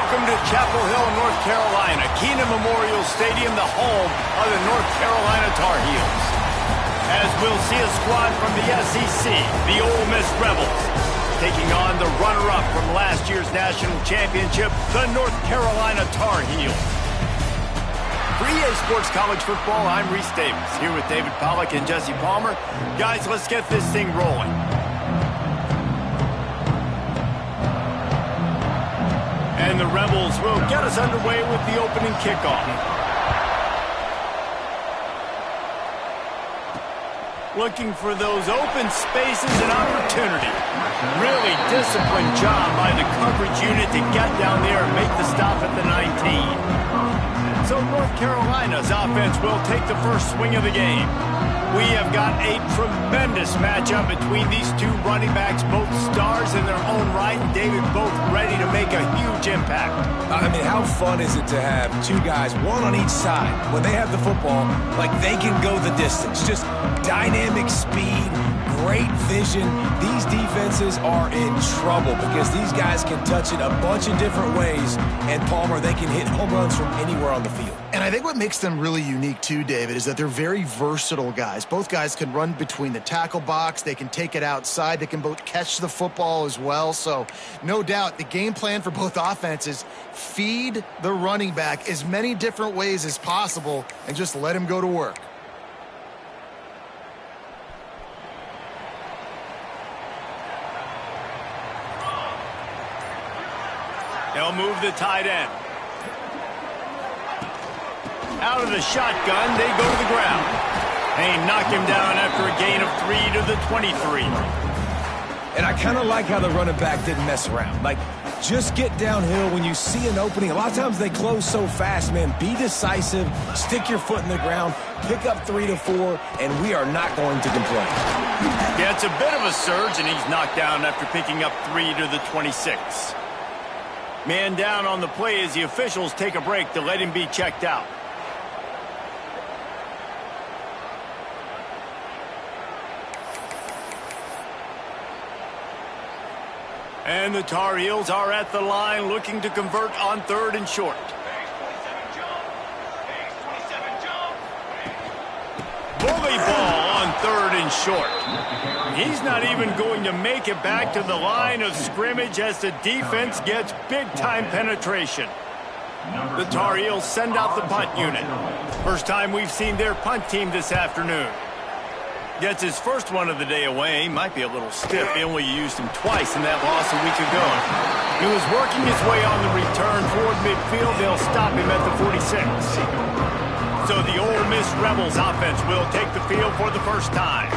Welcome to Chapel Hill, North Carolina, Keenan Memorial Stadium, the home of the North Carolina Tar Heels. As we'll see a squad from the SEC, the Ole Miss Rebels, taking on the runner-up from last year's national championship, the North Carolina Tar Heels. For EA Sports College Football, I'm Reese Davis, here with David Pollack and Jesse Palmer. Guys, let's get this thing rolling. And the Rebels will get us underway with the opening kickoff. Looking for those open spaces and opportunity. Really disciplined job by the coverage unit to get down there and make the stop at the 19. So North Carolina's offense will take the first swing of the game. We have got a tremendous matchup between these two running backs, both stars in their own right, and David, both ready to make a huge impact. I mean, how fun is it to have two guys, one on each side, when they have the football, like they can go the distance. Just dynamic speed, great vision. These defenses are in trouble because these guys can touch it a bunch of different ways, and Palmer, they can hit home runs from anywhere on the field. And I think what makes them really unique too, David, is that they're very versatile guys. Both guys can run between the tackle box. They can take it outside. They can both catch the football as well. So no doubt the game plan for both offenses, feed the running back as many different ways as possible and just let him go to work. They'll move the tight end. Out of the shotgun, they go to the ground. They knock him down after a gain of 3 to the 23. And I kind of like how the running back didn't mess around. Like, just get downhill when you see an opening. A lot of times they close so fast, man. Be decisive, stick your foot in the ground, pick up 3 to 4, and we are not going to complain. Yeah, it's a bit of a surge, and he's knocked down after picking up 3 to the 26. Man down on the play as the officials take a break to let him be checked out. And the Tar Heels are at the line looking to convert on 3rd and short. Bully ball on 3rd and short. He's not even going to make it back to the line of scrimmage as the defense gets big-time penetration. The Tar Heels send out the punt unit. First time we've seen their punt team this afternoon. Gets his first one of the day away. Might be a little stiff. He only used him twice in that loss a week ago. He was working his way on the return toward midfield. They'll stop him at the 46. So the Ole Miss Rebels offense will take the field for the first time.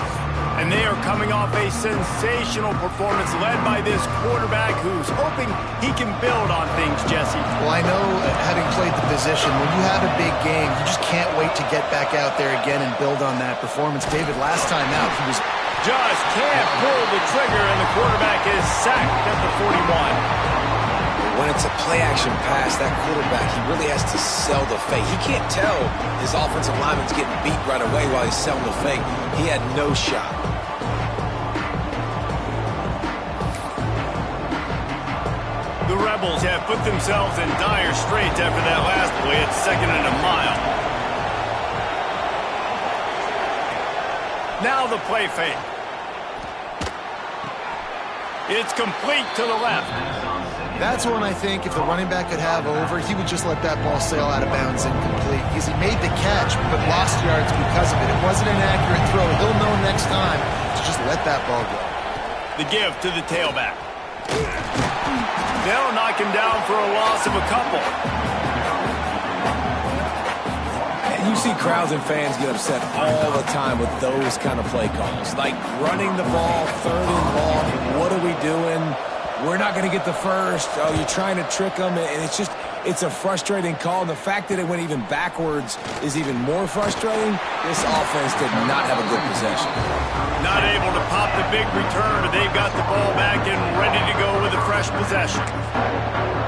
And they are coming off a sensational performance led by this quarterback who's hoping he can build on things, Jesse. Well, I know, having played the position, when you have a big game, you just can't wait to get back out there again and build on that performance. David, last time out, he was... Just can't pull the trigger, and the quarterback is sacked at the 41. When it's a play-action pass, that quarterback, he really has to sell the fake. He can't tell his offensive lineman's getting beat right away while he's selling the fake. He had no shot. The Rebels have put themselves in dire straits after that last play at 2nd and a mile. Now the play fake. It's complete to the left. That's one I think if the running back could have over, he would just let that ball sail out of bounds incomplete because he made the catch but lost yards because of it. It wasn't an accurate throw. He'll know next time to just let that ball go. The give to the tailback. They'll knock him down for a loss of a couple. And you see crowds and fans get upset all the time with those kind of play calls. Like running the ball, 3rd and long. What are we doing? We're not going to get the first. Oh, you're trying to trick them. And it's just, it's a frustrating call. And the fact that it went even backwards is even more frustrating. This offense did not have a good possession. Not able to pop the big return, but they've got the ball back and ready to go with a fresh possession.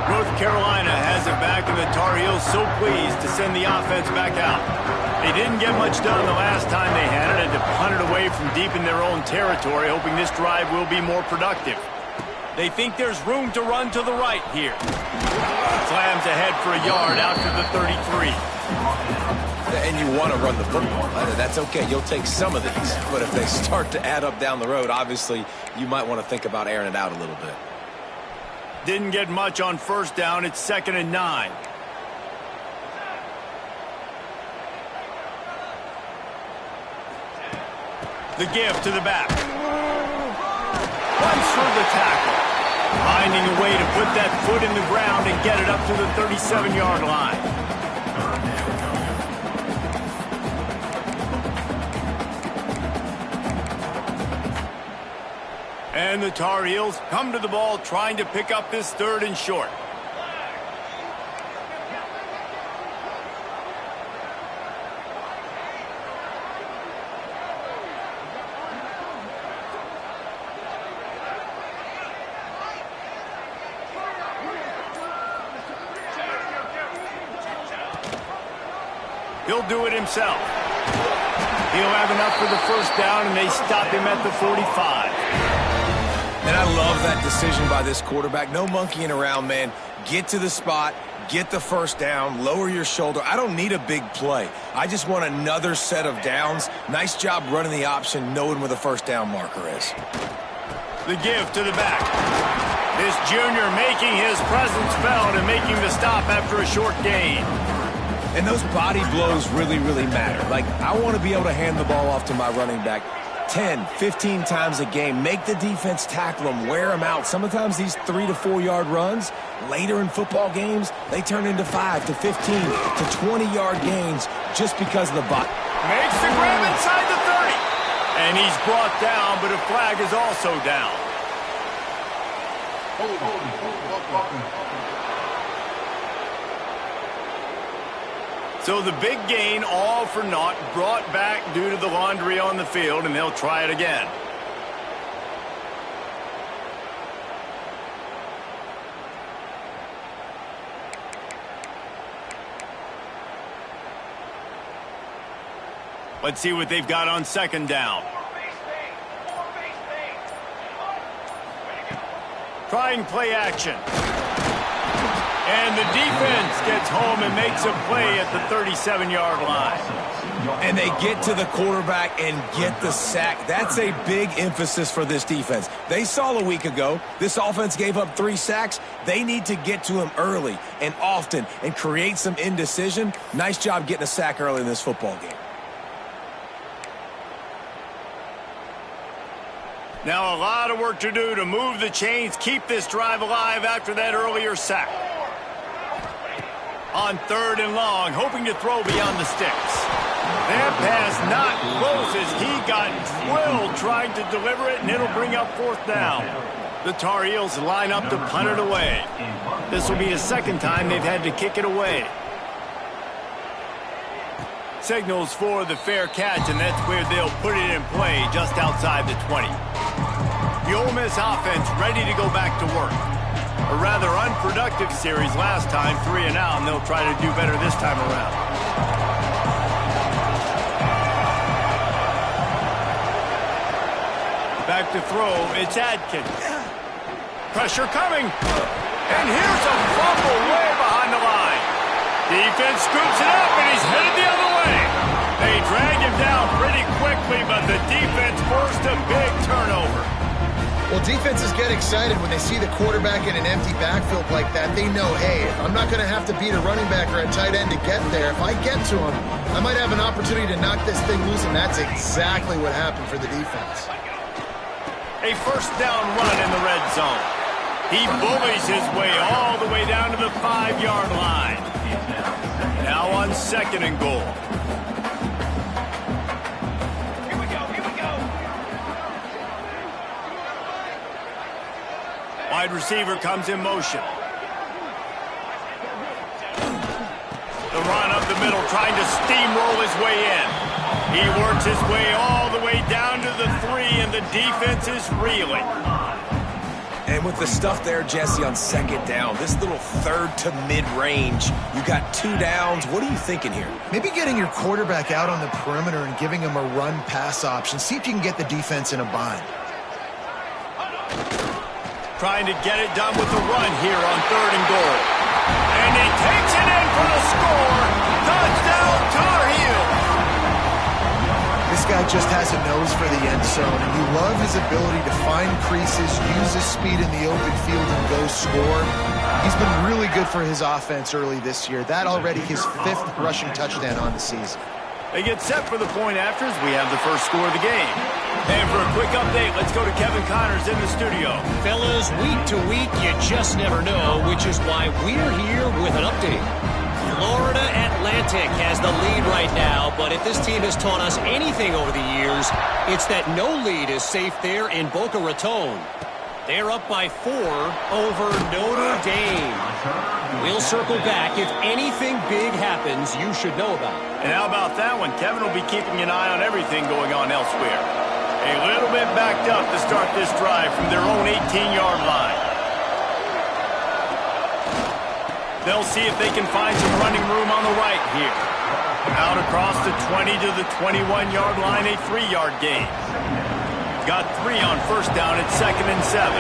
North Carolina has it back, and the Tar Heels so pleased to send the offense back out. They didn't get much done the last time they had it, and to punt it away from deep in their own territory, hoping this drive will be more productive. They think there's room to run to the right here. Slams ahead for a yard out to the 33. And you want to run the football. That's okay. You'll take some of these. But if they start to add up down the road, obviously you might want to think about airing it out a little bit. Didn't get much on first down. It's 2nd and 9. The give to the back. Runs through the tackle. Finding a way to put that foot in the ground and get it up to the 37-yard line. And the Tar Heels come to the ball trying to pick up this 3rd and short. He'll do it himself. He'll have enough for the first down, and they stop him at the 45. And I love that decision by this quarterback. No monkeying around, man. Get to the spot, get the first down, lower your shoulder. I don't need a big play. I just want another set of downs. Nice job running the option, knowing where the first down marker is. The give to the back. This junior making his presence felt and making the stop after a short gain. And those body blows really, really matter. Like, I want to be able to hand the ball off to my running back 10, 15 times a game. Make the defense tackle them, wear them out. Sometimes these 3 to 4 yard runs, later in football games, they turn into 5 to 15 to 20-yard gains just because of the body. Makes the grab inside the 30. And he's brought down, but a flag is also down. So the big gain, all for naught, brought back due to the laundry on the field, and they'll try it again. Let's see what they've got on 2nd down. Trying play action. And the defense gets home and makes a play at the 37-yard line. And they get to the quarterback and get the sack. That's a big emphasis for this defense. They saw a week ago, this offense gave up 3 sacks. They need to get to him early and often and create some indecision. Nice job getting a sack early in this football game. Now a lot of work to do to move the chains, keep this drive alive after that earlier sack. On 3rd and long, hoping to throw beyond the sticks. That pass not close as he got drilled trying to deliver it, and it'll bring up 4th down. The Tar Heels line up to punt it away. This will be the 2nd time they've had to kick it away. Signals for the fair catch, and that's where they'll put it in play just outside the 20. The Ole Miss offense ready to go back to work. A rather unproductive series last time, 3 and out, and they'll try to do better this time around. Back to throw, it's Adkins. Pressure coming. And here's a fumble way behind the line. Defense scoops it up, and he's headed the other way. They drag him down pretty quickly, but the defense forced a big turnover. Well, defenses get excited when they see the quarterback in an empty backfield like that. They know, hey, I'm not going to have to beat a running back or a tight end to get there. If I get to him, I might have an opportunity to knock this thing loose, and that's exactly what happened for the defense. A 1st down run in the red zone. He bullies his way all the way down to the 5-yard line. Now on 2nd and goal. Wide receiver comes in motion. The run up the middle, trying to steamroll his way in. He works his way all the way down to the 3, and the defense is reeling. And with the stuff there, Jesse, on 2nd down, this little 3rd to mid-range, you got 2 downs. What are you thinking here? Maybe getting your quarterback out on the perimeter and giving him a run-pass option. See if you can get the defense in a bind. Trying to get it done with the run here on 3rd and goal. And he takes it in for the score. Touchdown, Tar Heels. This guy just has a nose for the end zone, and you love his ability to find creases, use his speed in the open field, and go score. He's been really good for his offense early this year. That already his 5th rushing touchdown on the season. They get set for the point afters. We have the first score of the game. And for a quick update, let's go to Kevin Connors in the studio. Fellas, week to week, you just never know, which is why we're here with an update. Florida Atlantic has the lead right now, but if this team has taught us anything over the years, it's that no lead is safe there in Boca Raton. They're up by 4 over Notre Dame. We'll circle back. If anything big happens, you should know about it. And how about that one? Kevin will be keeping an eye on everything going on elsewhere. A little bit backed up to start this drive from their own 18-yard line. They'll see if they can find some running room on the right here. Out across the 20 to the 21-yard line, a 3-yard gain. Got 3 on first down at 2nd and 7.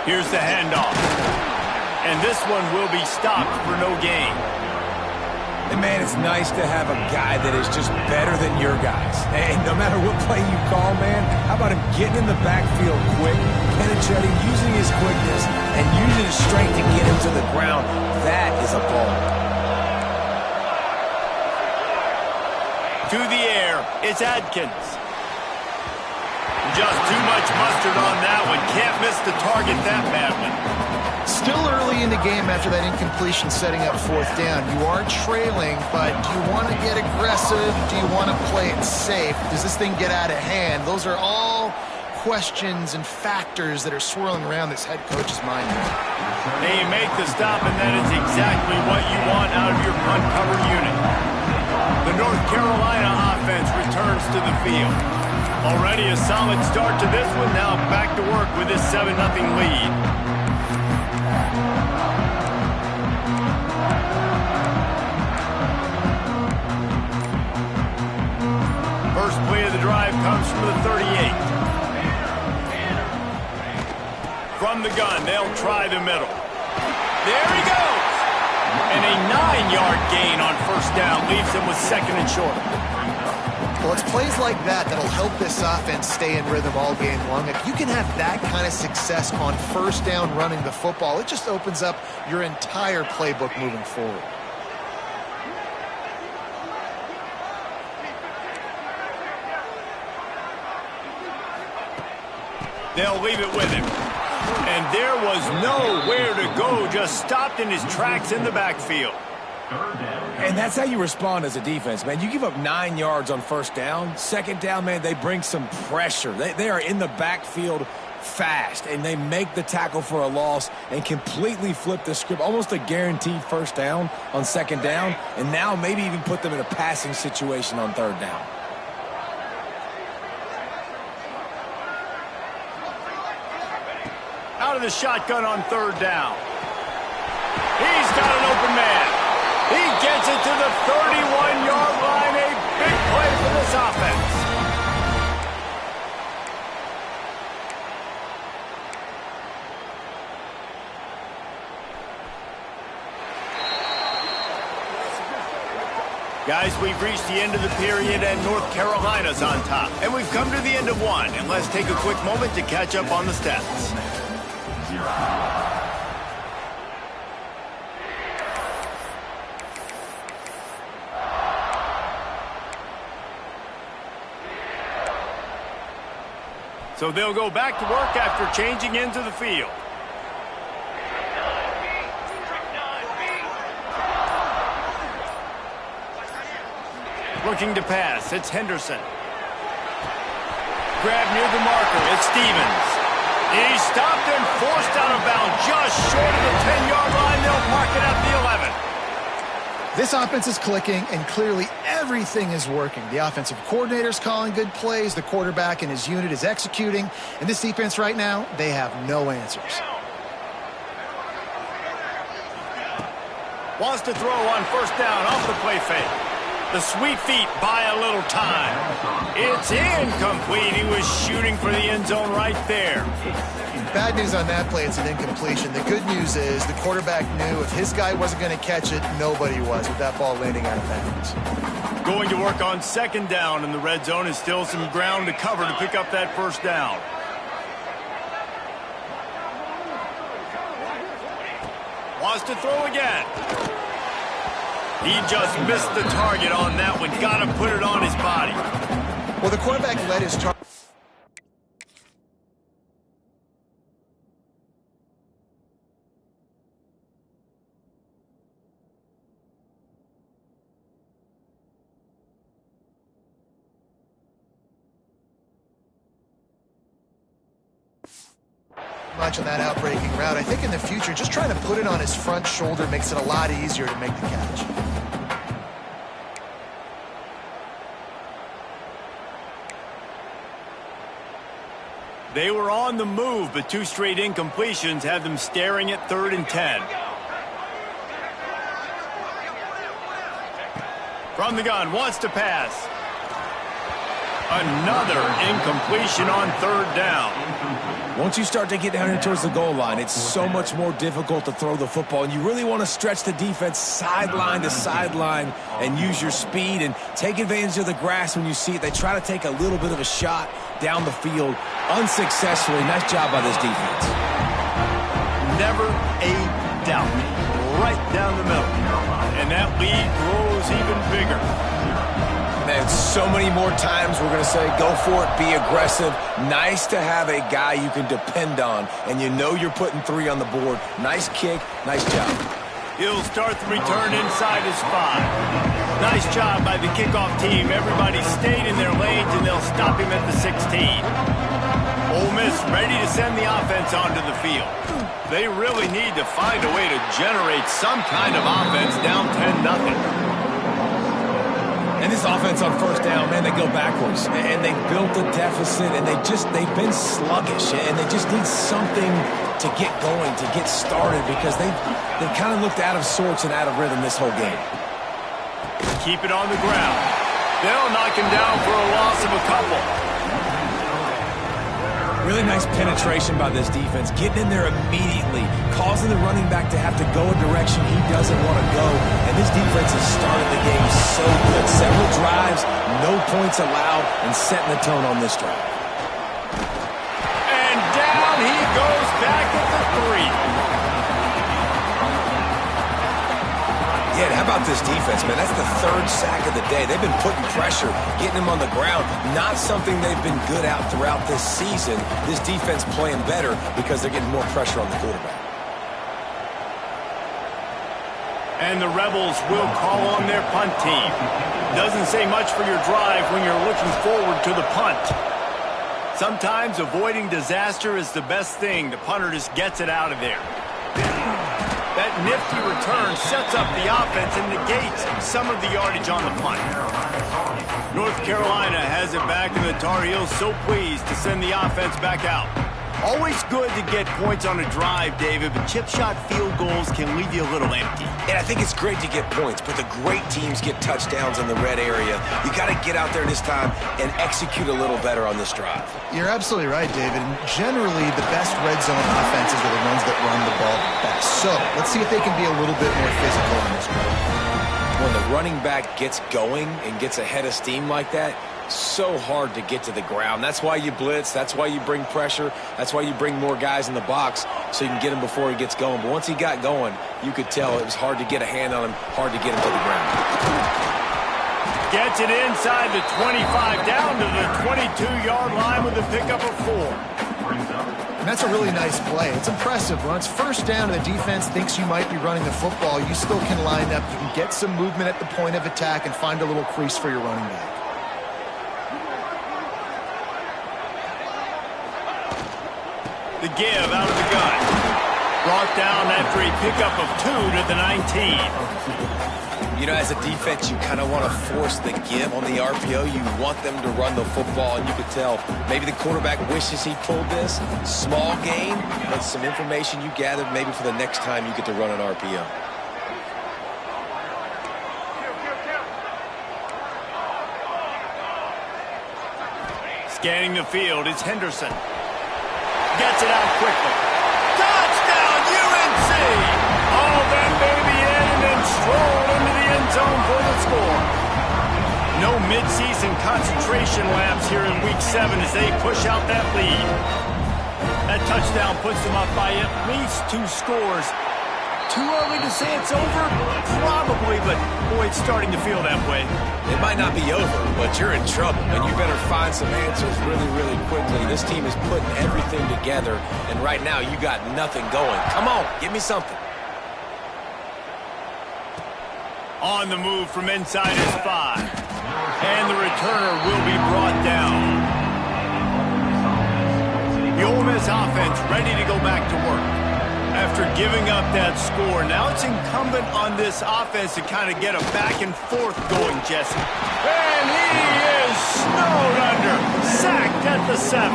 Here's the handoff. And this one will be stopped for no gain. And man, it's nice to have a guy that is just better than your guys. And no matter what play you call, man, how about him getting in the backfield quick, penetrating, using his quickness, and using his strength to get him to the ground. That is a ball. To the air, it's Adkins. Just too much mustard on that one. Can't miss the target that badly. Still early in the game after that incompletion setting up 4th down. You are trailing, but do you want to get aggressive? Do you want to play it safe? Does this thing get out of hand? Those are all questions and factors that are swirling around this head coach's mind. They make the stop, and that is exactly what you want out of your punt cover unit. The North Carolina offense returns to the field. Already a solid start to this one. Now back to work with this 7-0 lead. First play of the drive comes from the 38. From the gun, they'll try the middle. There he goes! And a 9-yard gain on first down leaves him with 2nd and short. Well, it's plays like that that'll help this offense stay in rhythm all game long. If you can have that kind of success on first down running the football, it just opens up your entire playbook moving forward. They'll leave it with him. And there was nowhere to go, just stopped in his tracks in the backfield. And that's how you respond as a defense, man. You give up 9 yards on first down. 2nd down, man, they bring some pressure. They are in the backfield fast, and they make the tackle for a loss and completely flip the script. Almost a guaranteed first down on 2nd down, and now maybe even put them in a passing situation on 3rd down. Out of the shotgun on 3rd down. He's got an open man. He gets it to the 31-yard line. A big play for this offense. Guys, we've reached the end of the period, and North Carolina's on top. And we've come to the end of one. And let's take a quick moment to catch up on the stats. So they'll go back to work after changing into the field. Looking to pass, it's Henderson. Grab near the marker, it's Stevens. He's stopped and forced out of bounds just short of the 10-yard line. They'll mark it at the 11. This offense is clicking, and clearly everything is working. The offensive coordinator's calling good plays. The quarterback and his unit is executing. And this defense right now, they have no answers. Wants to throw on first down off the play fake. The sweet feet buy a little time. It's incomplete. He was shooting for the end zone right there. Bad news on that play, it's an incompletion. The good news is the quarterback knew if his guy wasn't going to catch it, nobody was with that ball landing out of bounds. Going to work on second down in the red zone is still some ground to cover to pick up that first down. Wants to throw again. He just missed the target on that one. Got to put it on his body. Well, the quarterback led his target. Much on that outbreaking route. I think in the future, just trying to put it on his front shoulder makes it a lot easier to make the catch. They were on the move, but two straight incompletions have them staring at 3rd and 10. From the gun, wants to pass. Another incompletion on 3rd down. Once you start to get down here towards the goal line, it's so much more difficult to throw the football, and you really want to stretch the defense sideline to sideline and use your speed and take advantage of the grass when you see it. They try to take a little bit of a shot down the field unsuccessfully. Nice job by this defense. Never a doubt. Right down the middle. And that lead grows even bigger. Man, so many more times we're going to say, go for it, be aggressive. Nice to have a guy you can depend on, and you know you're putting 3 on the board. Nice kick, nice job. He'll start the return inside his 5. Nice job by the kickoff team. Everybody stayed in their lanes, and they'll stop him at the 16. Ole Miss ready to send the offense onto the field. They really need to find a way to generate some kind of offense down 10-0. And this offense on first down, man, they go backwards. And they built a deficit, and they've been sluggish. And they just need something to get going, to get started, because they've kind of looked out of sorts and out of rhythm this whole game. Keep it on the ground. They'll knock him down for a loss of a couple. Really nice penetration by this defense, getting in there immediately, causing the running back to have to go a direction he doesn't want to go. And this defense has started the game so good. Several drives, no points allowed, and setting the tone on this drive. And down he goes back at the 3. Yeah, how about this defense, man? That's the 3rd sack of the day. They've been putting pressure, getting him on the ground. Not something they've been good at throughout this season. This defense playing better because they're getting more pressure on the quarterback. And the Rebels will call on their punt team. Doesn't say much for your drive when you're looking forward to the punt. Sometimes avoiding disaster is the best thing. The punter just gets it out of there. That nifty return sets up the offense and negates some of the yardage on the punt. North Carolina has it back, and the Tar Heels so pleased to send the offense back out. Always good to get points on a drive, David, but chip shot field goals can leave you a little empty. And I think it's great to get points, but the great teams get touchdowns in the red area. You got to get out there this time and execute a little better on this drive. You're absolutely right, David. And generally, the best red zone offenses are the ones that run the ball best. So let's see if they can be a little bit more physical in this drive. When the running back gets going and gets a head of steam like that, so hard to get to the ground. That's why you blitz. That's why you bring pressure. That's why you bring more guys in the box so you can get him before he gets going. But once he got going, you could tell it was hard to get a hand on him, hard to get him to the ground. Gets it inside the 25, down to the 22-yard line with a pickup of 4. And that's a really nice play. It's impressive. When it's first down and the defense thinks you might be running the football, you still can line up. You can get some movement at the point of attack and find a little crease for your running back. The give out of the gun. Brought down after a pickup of 2 to the 19. You know, as a defense, you kind of want to force the give on the RPO. You want them to run the football, and you could tell maybe the quarterback wishes he pulled this. Small gain, but some information you gathered maybe for the next time you get to run an RPO. Scanning the field, it's Henderson. Gets it out quickly. Touchdown, UNC! All that baby in and then strolled into the end zone for the score. No midseason concentration laps here in Week 7 as they push out that lead. That touchdown puts them up by at least 2 scores. Too early to say it's over? Probably, but boy, it's starting to feel that way. It might not be over, but you're in trouble, and you better find some answers really, really quickly. This team is putting everything together, and right now you got nothing going. Come on, give me something. On the move from inside his 5. And the returner will be brought down. The Ole Miss offense ready to go back to work. After giving up that score, now it's incumbent on this offense to kind of get a back and forth going, Jesse. And he is snowed under. Sacked at the 7.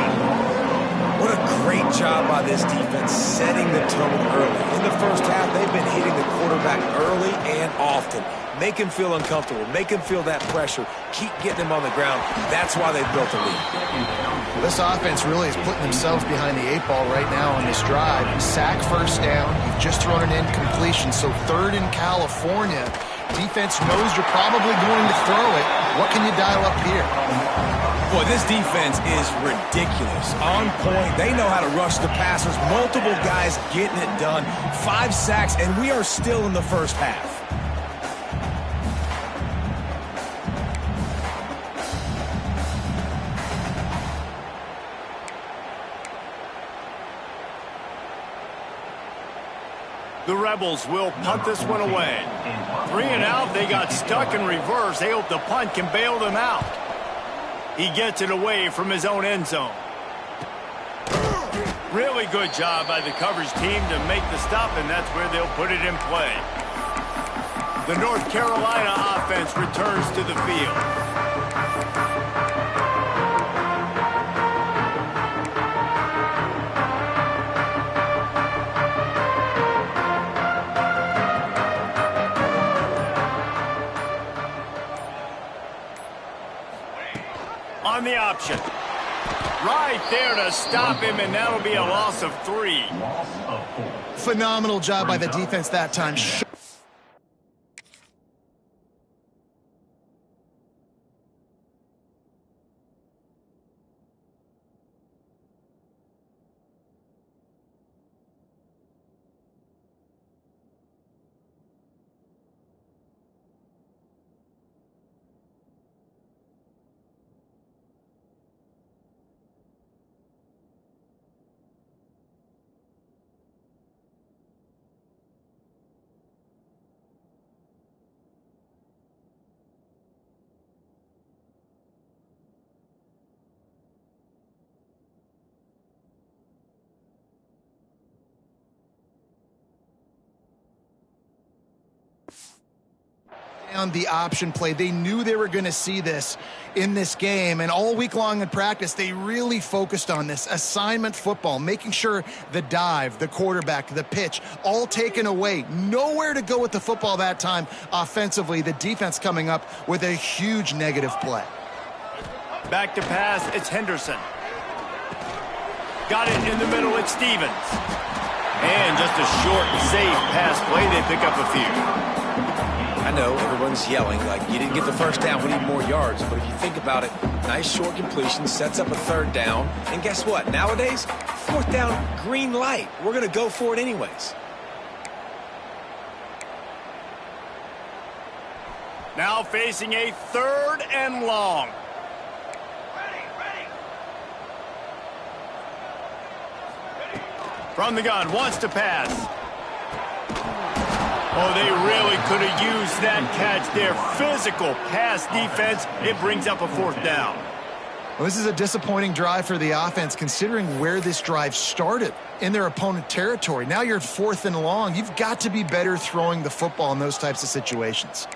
What a great job by this defense setting the tone early. In the first half, they've been hitting the quarterback early and often. Make him feel uncomfortable. Make him feel that pressure. Keep getting him on the ground. That's why they built the lead. Well, this offense really is putting themselves behind the 8 ball right now on this drive. Sack, first down. You've just thrown an incompletion, so 3rd in California. Defense knows you're probably going to throw it. What can you dial up here? Boy, this defense is ridiculous. On point. They know how to rush the passers. Multiple guys getting it done. 5 sacks, and we are still in the first half. The Rebels will punt this one away. 3 and out, they got stuck in reverse. They hope the punt can bail them out. He gets it away from his own end zone. Really good job by the coverage team to make the stop, and that's where they'll put it in play. The North Carolina offense returns to the field. On the option. Right there to stop him, and that'll be a loss of 3. Phenomenal job by the defense that time. On the option play. They knew they were going to see this in this game, and all week long in practice, they really focused on this assignment football, making sure the dive, the quarterback, the pitch, all taken away. Nowhere to go with the football that time offensively. The defense coming up with a huge negative play. Back to pass, it's Henderson. Got it in the middle, it's Stevens. And just a short, safe pass play. They pick up a few. I know everyone's yelling like you didn't get the first down, we need more yards. But if you think about it, nice short completion sets up a 3rd down. And guess what? Nowadays, 4th down, green light. We're going to go for it anyways. Now facing a 3rd and long. From the gun, wants to pass. Oh, they really could have used that catch there. Physical pass defense. It brings up a 4th down. Well, this is a disappointing drive for the offense, considering where this drive started in their opponent territory. Now you're 4th and long. You've got to be better throwing the football in those types of situations.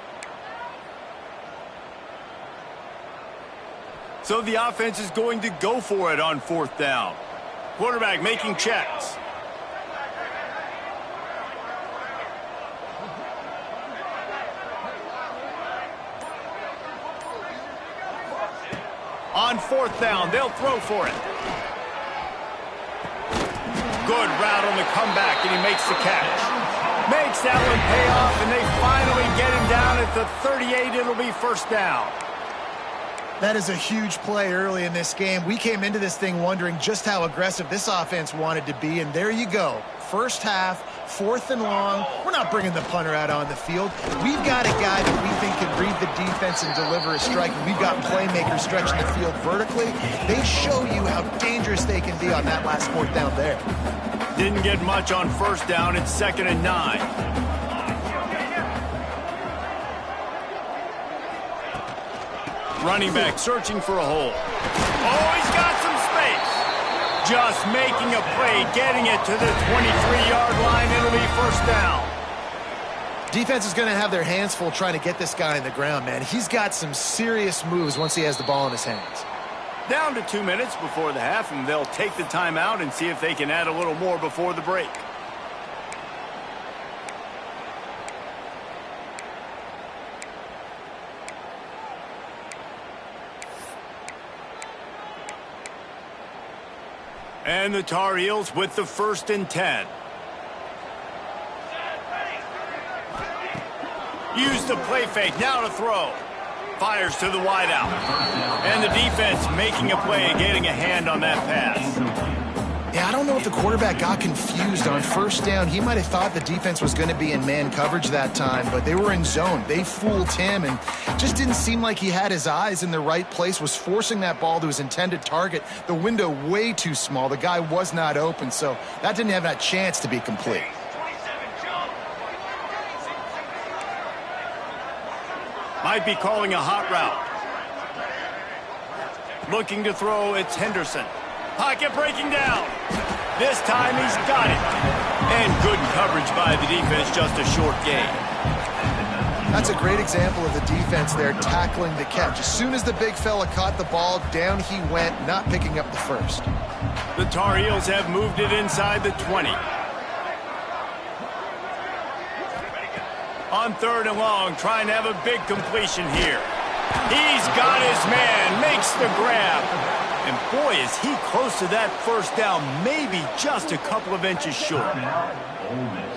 So the offense is going to go for it on 4th down. Quarterback making checks. On 4th down, they'll throw for it. Good route on the comeback, and he makes the catch. Makes that one pay off, and they finally get him down at the 38. It'll be 1st down. That is a huge play early in this game. We came into this thing wondering just how aggressive this offense wanted to be, and there you go. First half, 4th and long. We're not bringing the punter out on the field. We've got a guy that we think can read the defense and deliver a strike. And we've got playmakers stretching the field vertically. They show you how dangerous they can be on that last 4th down there. Didn't get much on 1st down. It's 2nd and 9. Running back searching for a hole. Oh, he's got some space. Just making a play, getting it to the 23-yard line. It'll be 1st down. Defense is going to have their hands full trying to get this guy in the ground, man. He's got some serious moves once he has the ball in his hands. Down to 2 minutes before the half, and they'll take the timeout and see if they can add a little more before the break. And the Tar Heels with the 1st and 10. Use the play fake, now to throw. Fires to the wideout. And the defense making a play and getting a hand on that pass. Yeah, I don't know if the quarterback got confused on 1st down. He might have thought the defense was going to be in man coverage that time, but they were in zone. They fooled him and just didn't seem like he had his eyes in the right place, was forcing that ball to his intended target. The window way too small. The guy was not open, so that didn't have that chance to be complete. Might be calling a hot route. Looking to throw, it's Henderson. Pocket breaking down. This time he's got it. And good coverage by the defense, just a short gain. That's a great example of the defense there tackling the catch. As soon as the big fella caught the ball, down he went, not picking up the first. The Tar Heels have moved it inside the 20. On 3rd and long, trying to have a big completion here. He's got his man, makes the grab. And boy, is he close to that 1st down, maybe just a couple of inches short.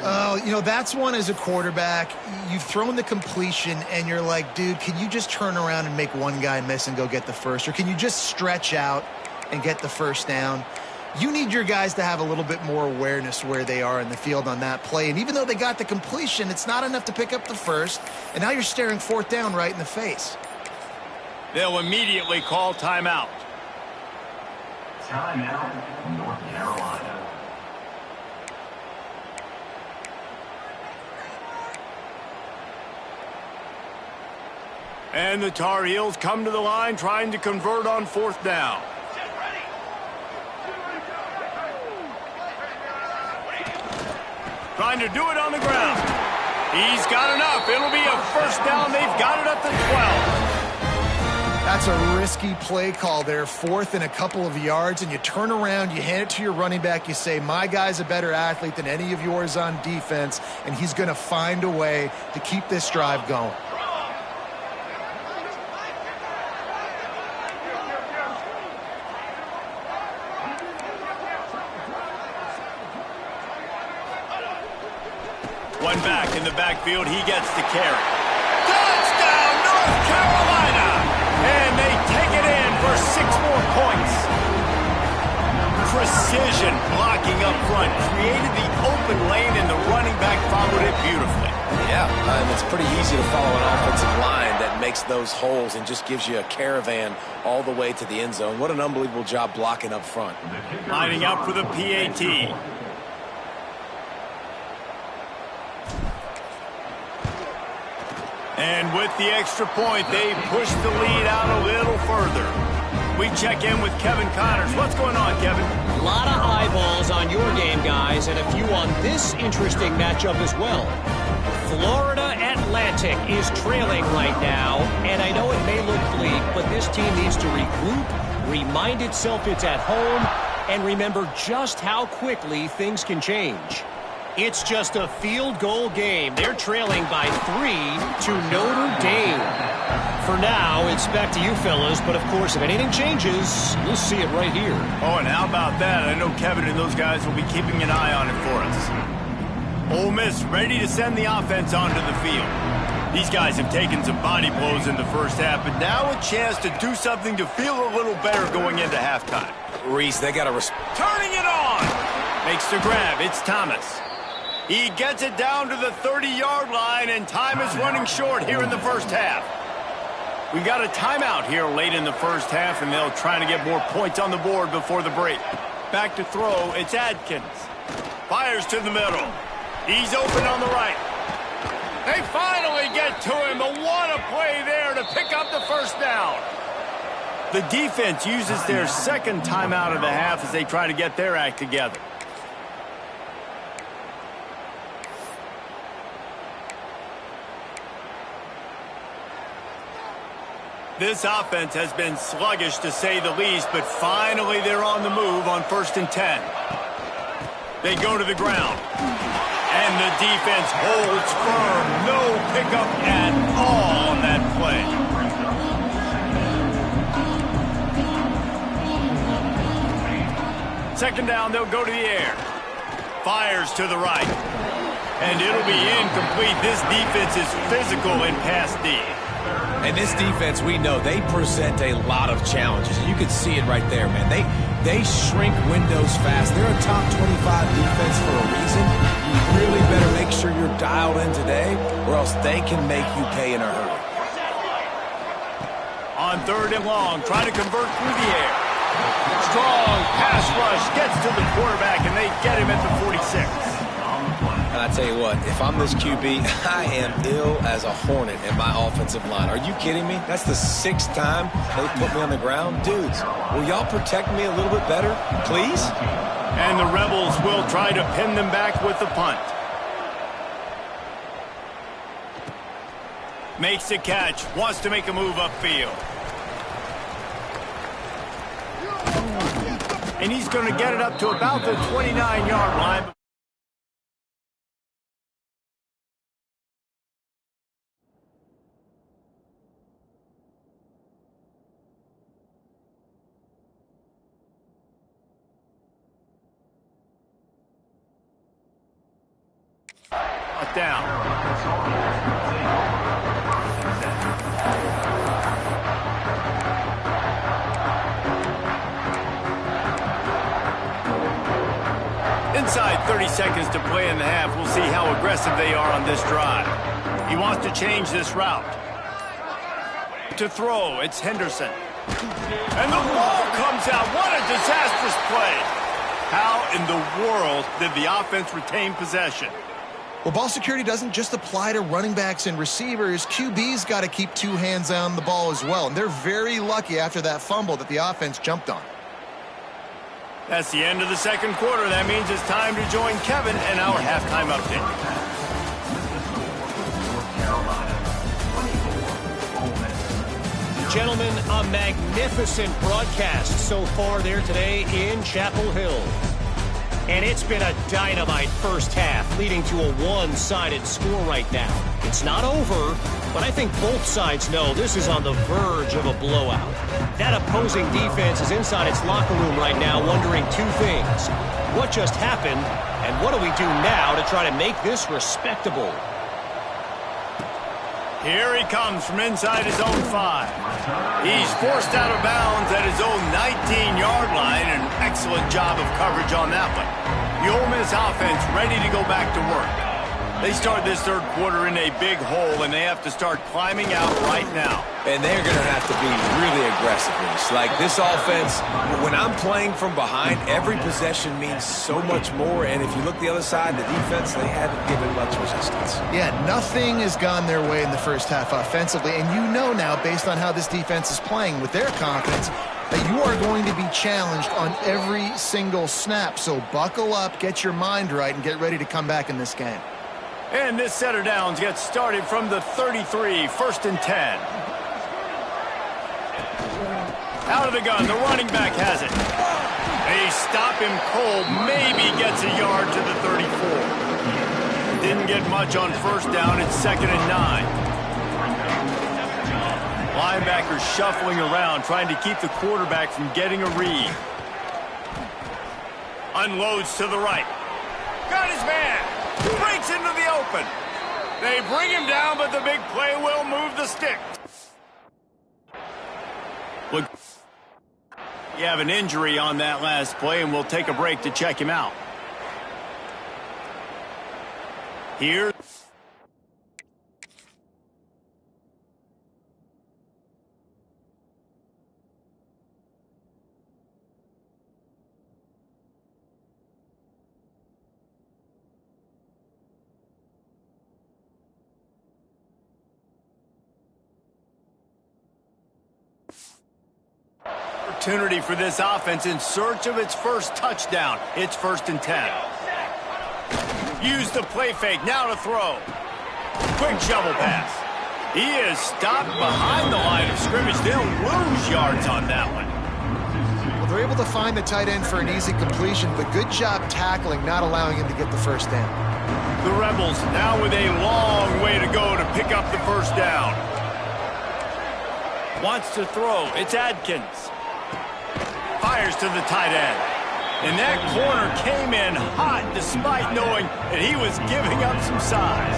Oh, you know, that's one as a quarterback. You've thrown the completion, and you're like, dude, can you just turn around and make one guy miss and go get the first? Or can you just stretch out and get the 1st down? You need your guys to have a little bit more awareness where they are in the field on that play. And even though they got the completion, it's not enough to pick up the first. And now you're staring 4th down right in the face. They'll immediately call timeout. Timeout, North Carolina. And the Tar Heels come to the line trying to convert on 4th down. Trying to do it on the ground. He's got enough. It'll be a 1st down. They've got it at the 12. That's a risky play call there, 4th and a couple of yards, and you turn around, you hand it to your running back, you say, my guy's a better athlete than any of yours on defense, and he's going to find a way to keep this drive going. One back in the backfield, he gets the carry. Touchdown, North Carolina! And they take it in for 6 more points. Precision blocking up front created the open lane, and the running back followed it beautifully. Yeah, and it's pretty easy to follow an offensive line that makes those holes and just gives you a caravan all the way to the end zone. What an unbelievable job blocking up front. Lining up for the PAT. And with the extra point, they push the lead out a little further. We check in with Kevin Connors. What's going on, Kevin? A lot of eyeballs on your game, guys, and a few on this interesting matchup as well. Florida Atlantic is trailing right now, and I know it may look bleak, but this team needs to regroup, remind itself it's at home, and remember just how quickly things can change. It's just a field goal game. They're trailing by 3 to Notre Dame. For now, it's back to you fellas, but of course, if anything changes, you'll see it right here. Oh, and how about that? I know Kevin and those guys will be keeping an eye on it for us. Ole Miss ready to send the offense onto the field. These guys have taken some body blows in the first half, but now a chance to do something to feel a little better going into halftime. Reese, they got to turning it on. Makes the grab. It's Thomas. He gets it down to the 30-yard line, and time is running short here in the first half. We got a timeout here late in the first half, and they'll try to get more points on the board before the break. Back to throw. It's Adkins. Fires to the middle. He's open on the right. They finally get to him, but what a play there to pick up the first down. The defense uses their second timeout of the half as they try to get their act together. This offense has been sluggish to say the least, but finally they're on the move on 1st and 10. They go to the ground. And the defense holds firm. No pickup at all on that play. Second down, they'll go to the air. Fires to the right. And it'll be incomplete. This defense is physical in pass D. And this defense, we know, they present a lot of challenges. You can see it right there, man. They shrink windows fast. They're a top 25 defense for a reason. You really better make sure you're dialed in today, or else they can make you pay in a hurry. On 3rd and long, trying to convert through the air. Strong pass rush gets to the quarterback, and they get him at the 46. And I tell you what, if I'm this QB, I am ill as a hornet in my offensive line. Are you kidding me? That's the 6th time they put me on the ground. Dudes, will y'all protect me a little bit better, please? And the Rebels will try to pin them back with the punt. Makes the catch, wants to make a move upfield. And he's going to get it up to about the 29-yard line. Down. Inside 30 seconds to play in the half. We'll see how aggressive they are on this drive. He wants to change this route. To throw, it's Henderson. And the ball comes out. What a disastrous play. How in the world did the offense retain possession? Well, ball security doesn't just apply to running backs and receivers. QB's got to keep 2 hands on the ball as well. And they're very lucky after that fumble that the offense jumped on. That's the end of the second quarter. That means it's time to join Kevin and our halftime update. Gentlemen, a magnificent broadcast so far there today in Chapel Hill. And it's been a dynamite first half, leading to a one-sided score right now. It's not over, but I think both sides know this is on the verge of a blowout. That opposing defense is inside its locker room right now wondering 2 things. What just happened, and what do we do now to try to make this respectable? Here he comes from inside his own 5. He's forced out of bounds at his own 19-yard line. An excellent job of coverage on that one. The Ole Miss offense ready to go back to work. They start this third quarter in a big hole, and they have to start climbing out right now. And they're going to have to be really aggressive. Like this offense, when I'm playing from behind, every possession means so much more. And if you look the other side, the defense, they haven't given much resistance. Yeah, nothing has gone their way in the first half offensively. And you know now, based on how this defense is playing with their confidence, that you are going to be challenged on every single snap. So buckle up, get your mind right, and get ready to come back in this game. And this set of downs gets started from the 33, 1st and 10. Out of the gun, the running back has it. They stop him cold, maybe gets a yard to the 34. Didn't get much on 1st down, it's 2nd and 9. Linebacker shuffling around, trying to keep the quarterback from getting a read. Unloads to the right. Got his man. Breaks into the open. They bring him down, but the big play will move the stick. Look, you have an injury on that last play, and we'll take a break to check him out. Here. Opportunity for this offense in search of its first touchdown. It's 1st and 10. Use the play fake, now to throw. Quick shovel pass. He is stopped behind the line of scrimmage. They'll lose yards on that one. Well, they're able to find the tight end for an easy completion, but good job tackling, not allowing him to get the first down. The Rebels now with a long way to go to pick up the first down. Wants to throw. It's Adkins. Fires to the tight end. And that corner came in hot despite knowing that he was giving up some size.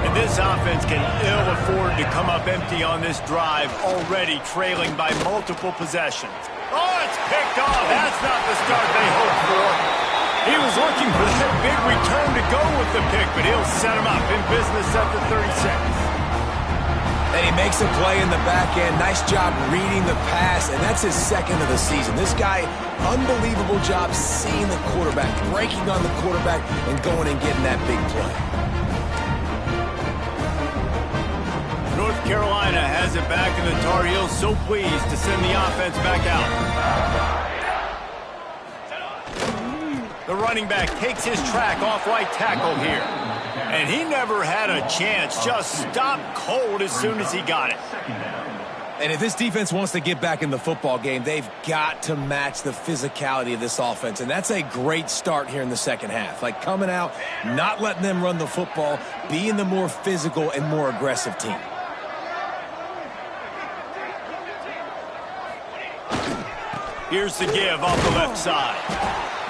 And this offense can ill afford to come up empty on this drive, already trailing by multiple possessions. Oh, it's picked off. That's not the start they hoped for. He was looking for that big return to go with the pick, but he'll set him up in business at the 36. And he makes a play in the back end. Nice job reading the pass, and that's his second of the season. This guy, unbelievable job seeing the quarterback, breaking on the quarterback, and going and getting that big play. North Carolina has it back in the Tar Heels, so pleased to send the offense back out. The running back takes his track off right tackle here. And he never had a chance, just stopped cold as soon as he got it. And if this defense wants to get back in the football game, they've got to match the physicality of this offense. And that's a great start here in the second half. Like coming out, not letting them run the football, being the more physical and more aggressive team. Here's the give off the left side.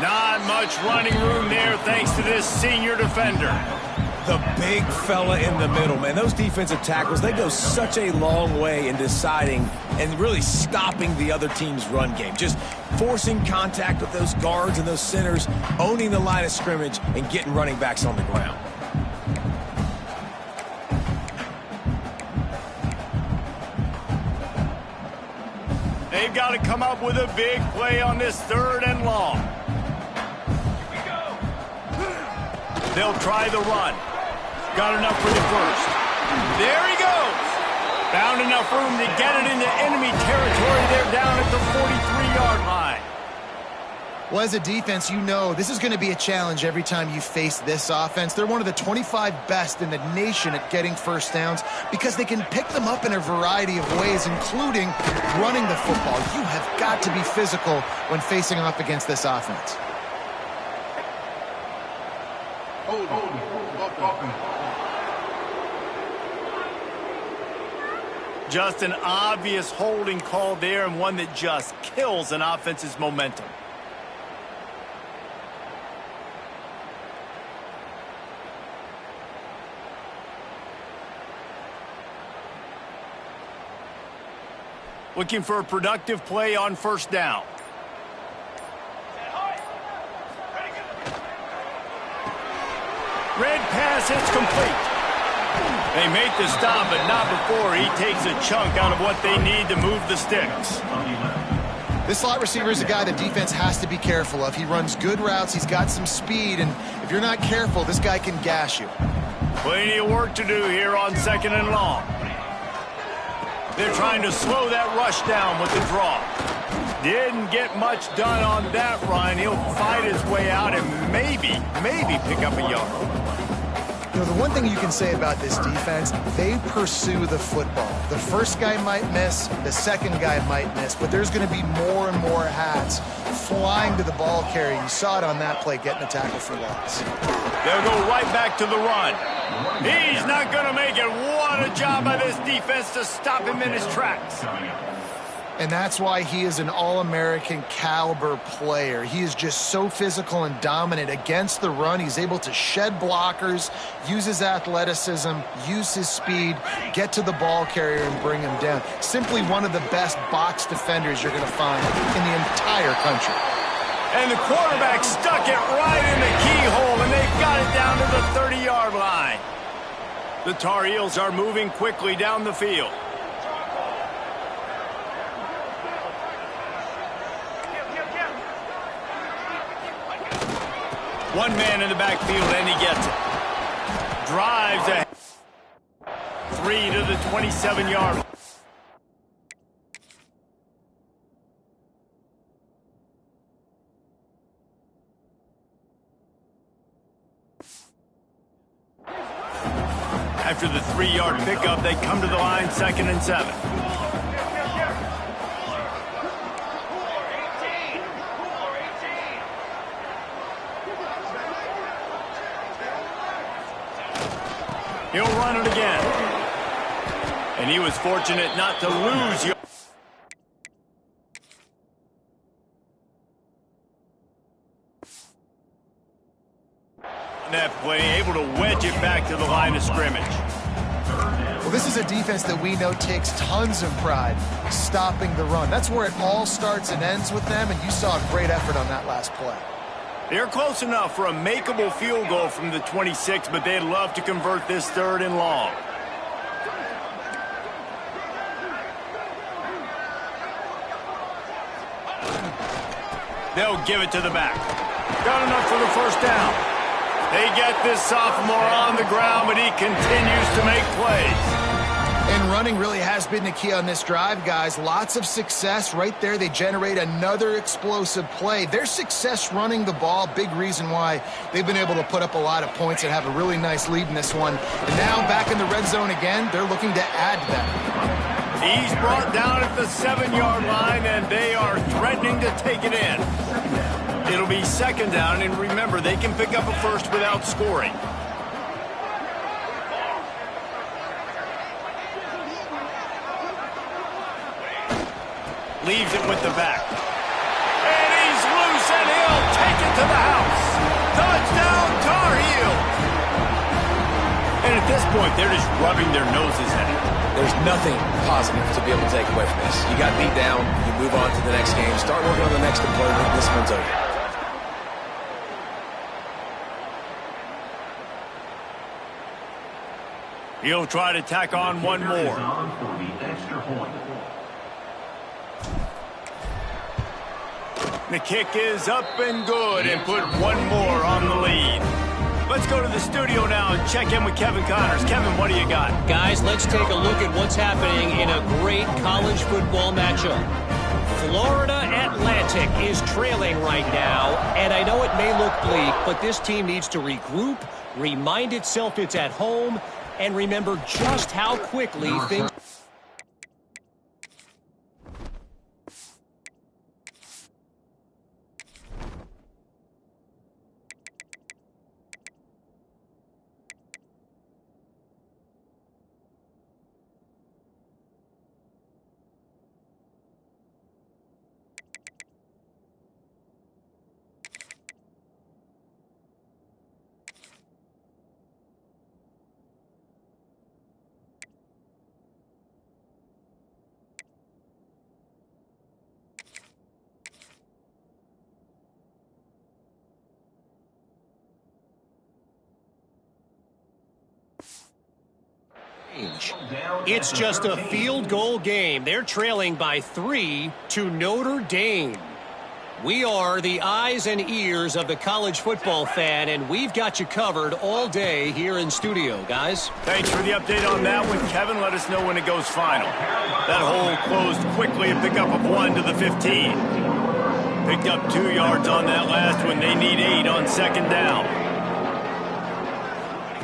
Not much running room there thanks to this senior defender. The big fella in the middle, man. Those defensive tackles, they go such a long way in deciding and really stopping the other team's run game. Just forcing contact with those guards and those centers, owning the line of scrimmage, and getting running backs on the ground. They've got to come up with a big play on this 3rd and long. They'll try the run. Got enough for the first. There he goes. Found enough room to get it into enemy territory. They're down at the 43-yard line. Well, as a defense, you know this is going to be a challenge every time you face this offense. They're one of the 25 best in the nation at getting first downs because they can pick them up in a variety of ways, including running the football. You have got to be physical when facing off against this offense. Just an obvious holding call there, and one that just kills an offense's momentum. Looking for a productive play on first down. Red pass, it's complete. They make the stop, but not before he takes a chunk out of what they need to move the sticks. This slot receiver is a guy the defense has to be careful of. He runs good routes, he's got some speed, and if you're not careful, this guy can gash you. Plenty of work to do here on 2nd and long. They're trying to slow that rush down with the draw. Didn't get much done on that run. He'll fight his way out and maybe pick up a yard. You know, the one thing you can say about this defense, they pursue the football. The first guy might miss, the second guy might miss, but there's going to be more and more hats flying to the ball carrier. You saw it on that play, getting a tackle for loss. They'll go right back to the run. He's not going to make it. What a job by this defense to stop him in his tracks. And that's why he is an All-American caliber player. He is just so physical and dominant against the run. He's able to shed blockers, use his athleticism, use his speed, get to the ball carrier and bring him down. Simply one of the best box defenders you're going to find in the entire country. And the quarterback stuck it right in the keyhole, and they've got it down to the 30-yard line. The Tar Heels are moving quickly down the field. One man in the backfield, and he gets it. Drives ahead. 3 to the 27-yard line. After the 3-yard pickup, they come to the line, 2nd and 7. He'll run it again. And he was fortunate not to lose. On that play, able to wedge it back to the line of scrimmage. Well, this is a defense that we know takes tons of pride stopping the run. That's where it all starts and ends with them, and you saw a great effort on that last play. They're close enough for a makeable field goal from the 26, but they'd love to convert this 3rd and long. They'll give it to the back. Got enough for the first down. They get this sophomore on the ground, but he continues to make plays. And running really has been the key on this drive, guys. Lots of success right there. They generate another explosive play. Their success running the ball, big reason why they've been able to put up a lot of points and have a really nice lead in this one. And now back in the red zone again, they're looking to add to that. He's brought down at the 7-yard line, and they are threatening to take it in. It'll be 2nd down, and remember, they can pick up a first without scoring. Leaves it with the back. And he's loose, and he'll take it to the house. Touchdown, Tar Heels. And at this point, they're just rubbing their noses at it. There's nothing positive to be able to take away from this. You got beat down, you move on to the next game, start working on the next deployment. This one's over. He'll try to tack on one more. The kick is up and good, and put one more on the lead. Let's go to the studio now and check in with Kevin Connors. Kevin, what do you got? Guys, let's take a look at what's happening in a great college football matchup. Florida Atlantic is trailing right now, and I know it may look bleak, but this team needs to regroup, remind itself it's at home, and remember just how quickly things... It's just a field goal game. They're trailing by 3 to Notre Dame. We are the eyes and ears of the college football fan, and we've got you covered all day here in studio, guys. Thanks for the update on that one, Kevin. Let us know when it goes final. That hole closed quickly, a pickup of 1 to the 15. Picked up 2 yards on that last one. They need 8 on 2nd down.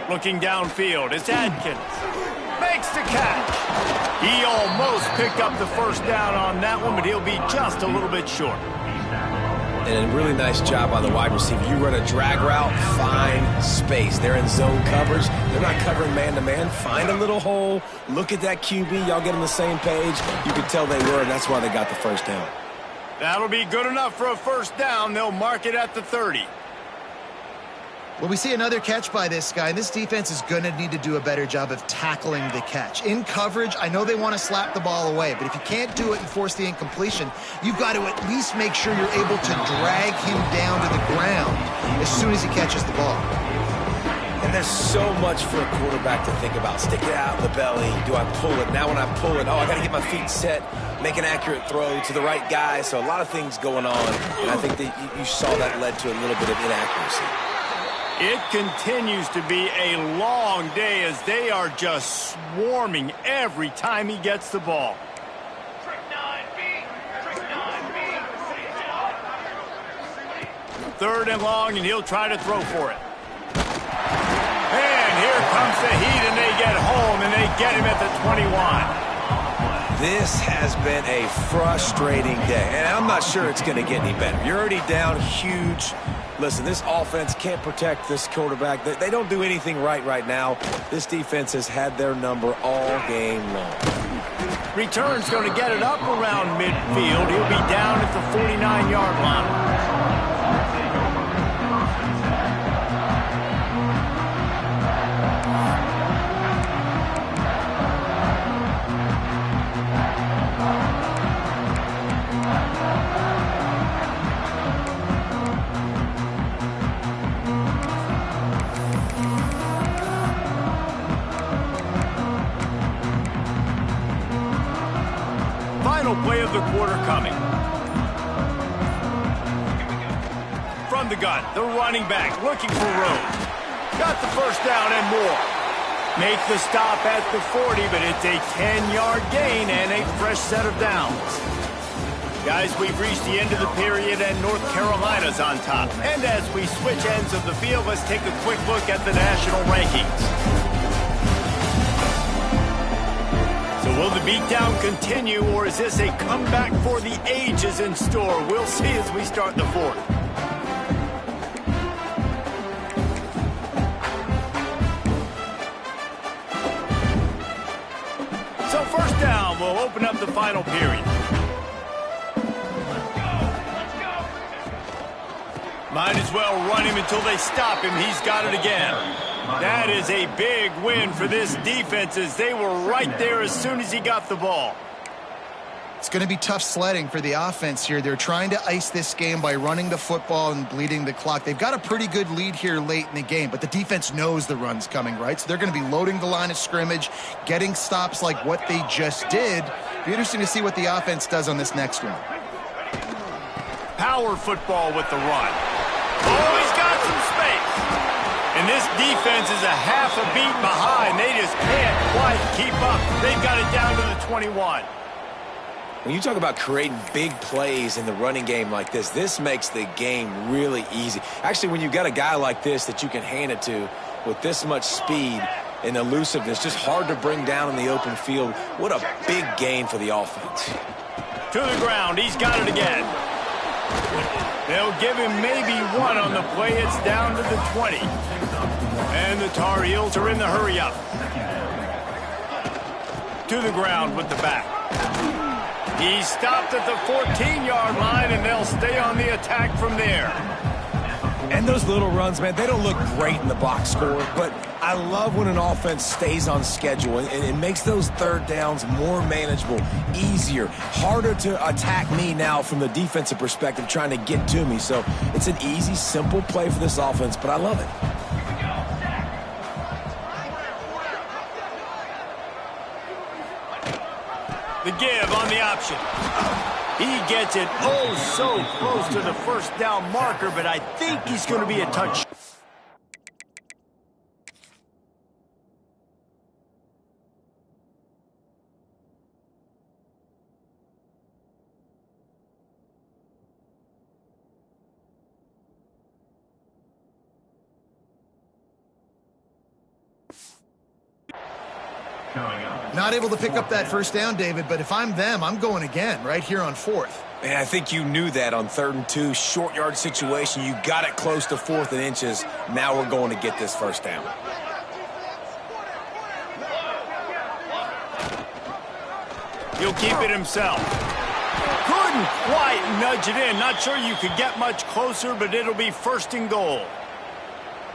Looking downfield, it's Adkins. Makes the catch. He almost picked up the first down on that one, but he'll be just a little bit short. And a really nice job by the wide receiver. You run a drag route, find space. They're in zone coverage. They're not covering man-to-man. Find a little hole. Look at that QB. Y'all get on the same page. You could tell they were, and that's why they got the first down. That'll be good enough for a first down. They'll mark it at the 30. Well, we see another catch by this guy, and this defense is going to need to do a better job of tackling the catch. In coverage, I know they want to slap the ball away, but if you can't do it and force the incompletion, you've got to at least make sure you're able to drag him down to the ground as soon as he catches the ball. And there's so much for a quarterback to think about. Stick it out in the belly. Do I pull it? Now when I pull it, I got to get my feet set, make an accurate throw to the right guy. So a lot of things going on, and I think that you saw that led to a little bit of inaccuracy. It continues to be a long day as they are just swarming every time he gets the ball. Third and long, and he'll try to throw for it. And here comes the heat, and they get home, and they get him at the 21. This has been a frustrating day, and I'm not sure it's going to get any better. You're already down huge. Listen, this offense can't protect this quarterback. They don't do anything right now. This defense has had their number all game long. Return's going to get it up around midfield. He'll be down at the 49-yard line. Final play of the quarter coming. From the gun, the running back looking for room. Got the first down and more. Make the stop at the 40, but it's a 10-yard gain and a fresh set of downs. Guys, we've reached the end of the period and North Carolina's on top. And as we switch ends of the field, let's take a quick look at the national rankings. So will the beatdown continue, or is this a comeback for the ages in store? We'll see as we start the fourth. So first down, we'll open up the final period. Might as well run him until they stop him. He's got it again. That is a big win for this defense as they were right there as soon as he got the ball. It's going to be tough sledding for the offense here. They're trying to ice this game by running the football and bleeding the clock. They've got a pretty good lead here late in the game, but the defense knows the run's coming, right? So they're going to be loading the line of scrimmage, getting stops like what they just did. Be interesting to see what the offense does on this next one. Power football with the run. Oh, he's got some space. And this defense is a half a beat behind. They just can't quite keep up. They've got it down to the 21. When you talk about creating big plays in the running game like this makes the game really easy. Actually, when you've got a guy like this that you can hand it to with this much speed and elusiveness, just hard to bring down in the open field, what a big gain for the offense. To the ground. He's got it again. They'll give him maybe one on the play. It's down to the 20. And the Tar Heels are in the hurry-up. To the ground with the back. He stopped at the 14-yard line, and they'll stay on the attack from there. And those little runs, man, they don't look great in the box score, but I love when an offense stays on schedule, and it makes those third downs more manageable, easier, harder to attack me now from the defensive perspective trying to get to me. So it's an easy, simple play for this offense, but I love it. The give on the option. He gets it oh so close to the first down marker, but I think he's going to be a touch. Not able to pick up that first down, David, but if I'm them, I'm going again right here on 4th. And I think you knew that on 3rd and 2, short yard situation. You got it close to 4th and inches. Now we're going to get this first down. He'll keep it himself. Couldn't quite nudge it in. Not sure you could get much closer, but it'll be 1st and goal.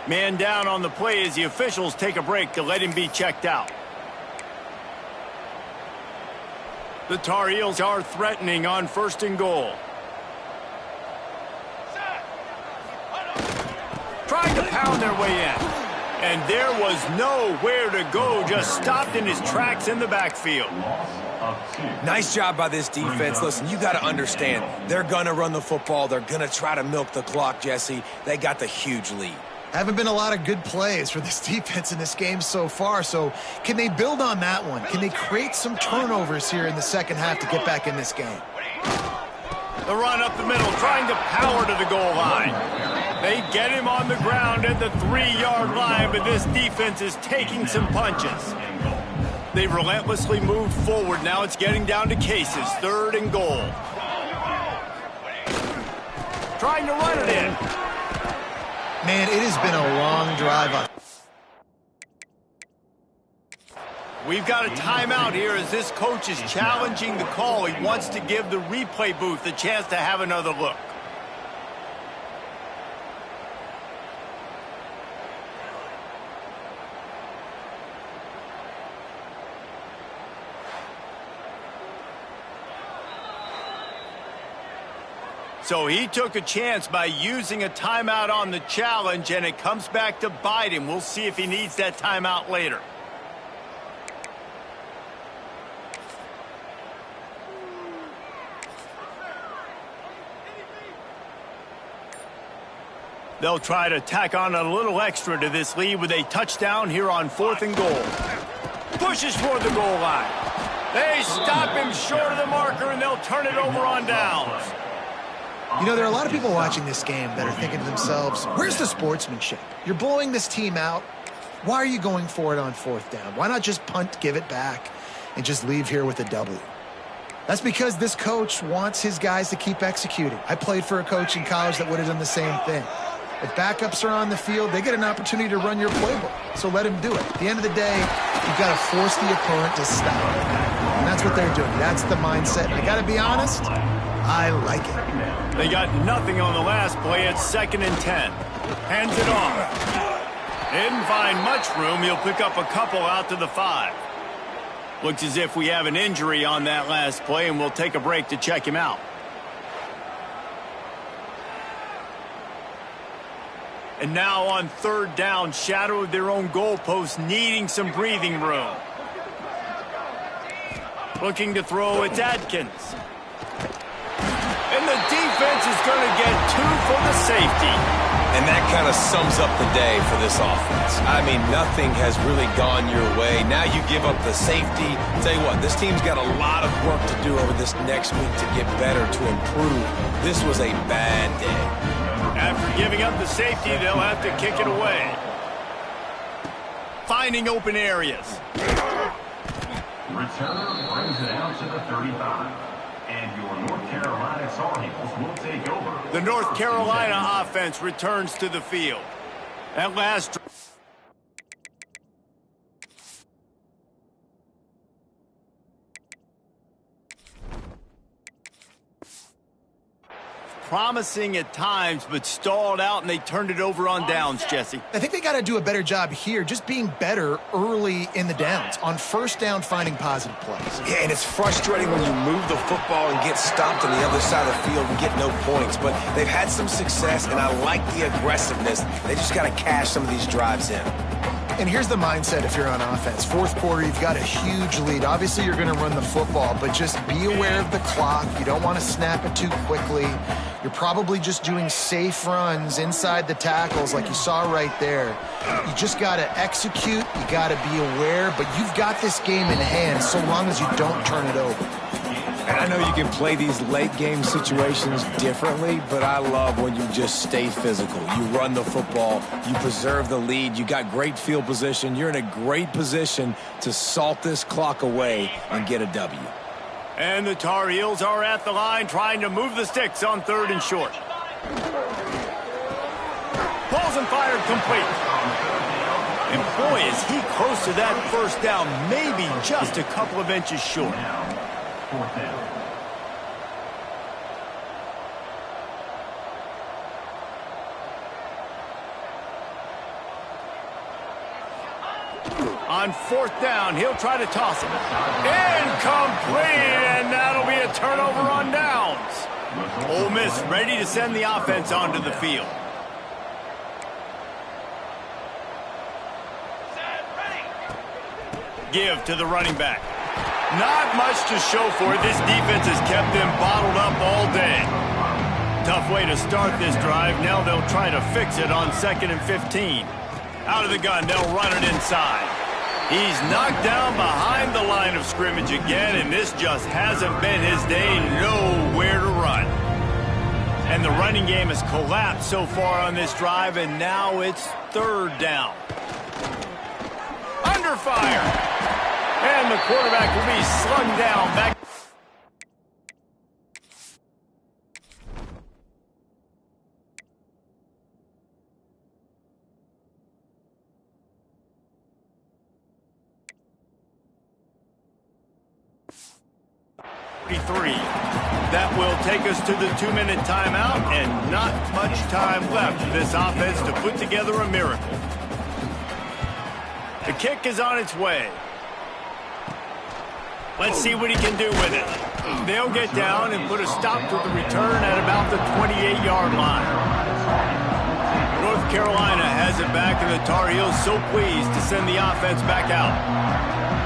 Man down on the play as the officials take a break to let him be checked out. The Tar Heels are threatening on 1st and goal. Trying to pound their way in. And there was nowhere to go, just stopped in his tracks in the backfield. Nice job by this defense. Listen, you got to understand, they're going to run the football. They're going to try to milk the clock, Jesse. They got the huge lead. Haven't been a lot of good plays for this defense in this game so far, so can they build on that one? Can they create some turnovers here in the second half to get back in this game? The run up the middle, trying to power to the goal line. They get him on the ground at the 3-yard line, but this defense is taking some punches. They've relentlessly moved forward. Now it's getting down to cases. 3rd and goal. Trying to run it in. Man, it has been a long drive. We've got a timeout here as this coach is challenging the call. He wants to give the replay booth a chance to have another look. So he took a chance by using a timeout on the challenge, and it comes back to bite him. We'll see if he needs that timeout later. They'll try to tack on a little extra to this lead with a touchdown here on 4th and goal. Pushes toward the goal line. They stop him short of the marker, and they'll turn it over on downs. You know, there are a lot of people watching this game that are thinking to themselves, where's the sportsmanship? You're blowing this team out. Why are you going for it on 4th down? Why not just punt, give it back, and just leave here with a W? That's because this coach wants his guys to keep executing. I played for a coach in college that would have done the same thing. If backups are on the field, they get an opportunity to run your playbook. So let him do it. At the end of the day, you've got to force the opponent to stop. And that's what they're doing. That's the mindset. I got to be honest, I like it. They got nothing on the last play. It's 2nd and 10. Hands it off. Didn't find much room. He'll pick up a couple out to the 5. Looks as if we have an injury on that last play, and we'll take a break to check him out. And now on 3rd down, shadow of their own goalpost, needing some breathing room. Looking to throw, it's Adkins. And the defense is going to get 2 for the safety. And that kind of sums up the day for this offense. I mean, nothing has really gone your way. Now you give up the safety. Tell you what, this team's got a lot of work to do over this next week to get better, to improve. This was a bad day. After giving up the safety, they'll have to kick it away. Finding open areas. Returner brings it out to the 35. And your North Carolina Tar Heels will take over. The North Carolina offense returns to the field. That last promising at times, but stalled out, and they turned it over on downs, Jesse. I think they got to do a better job here, just being better early in the downs. On 1st down, finding positive plays. Yeah, and it's frustrating when you move the football and get stopped on the other side of the field and get no points. But they've had some success, and I like the aggressiveness. They just got to cash some of these drives in. And here's the mindset if you're on offense. 4th quarter, you've got a huge lead. Obviously, you're going to run the football, but just be aware of the clock. You don't want to snap it too quickly. You're probably just doing safe runs inside the tackles like you saw right there. You just got to execute. You got to be aware, but you've got this game in hand so long as you don't turn it over. And I know you can play these late game situations differently, but I love when you just stay physical. You run the football, you preserve the lead, you got great field position, you're in a great position to salt this clock away and get a W. And the Tar Heels are at the line trying to move the sticks on 3rd and short. Pulls and fired complete. And boy, is he close to that first down, maybe just a couple of inches short. 4th down. On 4th down, he'll try to toss it. Incomplete, and that'll be a turnover on downs. Ole Miss ready to send the offense onto the field. Give to the running back. Not much to show for it. This defense has kept them bottled up all day. Tough way to start this drive. Now they'll try to fix it on 2nd and 15. Out of the gun, they'll run it inside. He's knocked down behind the line of scrimmage again, and this just hasn't been his day. Nowhere to run. And the running game has collapsed so far on this drive, and now it's 3rd down. Under fire. And the quarterback will be slugged down back. That will take us to the 2-minute timeout, and not much time left for this offense to put together a miracle. The kick is on its way. Let's see what he can do with it. They'll get down and put a stop to the return at about the 28-yard line. North Carolina has it back, and the Tar Heels so pleased to send the offense back out.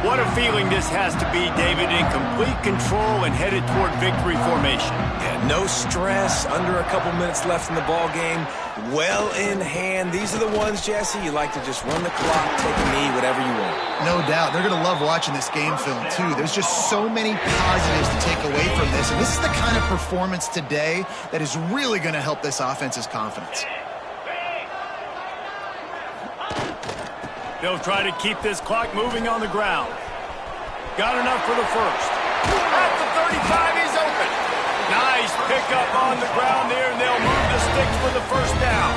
What a feeling this has to be, David, in complete control and headed toward victory formation. Yeah, no stress, under a couple minutes left in the ball game, well in hand. These are the ones, Jesse, you like to just run the clock, take a knee, whatever you want. No doubt. They're going to love watching this game film, too. There's just so many positives to take away from this, and this is the kind of performance today that is really going to help this offense's confidence. They'll try to keep this clock moving on the ground. Got enough for the first. At the 35, he's open. Nice pickup on the ground there, and they'll move the sticks for the first down.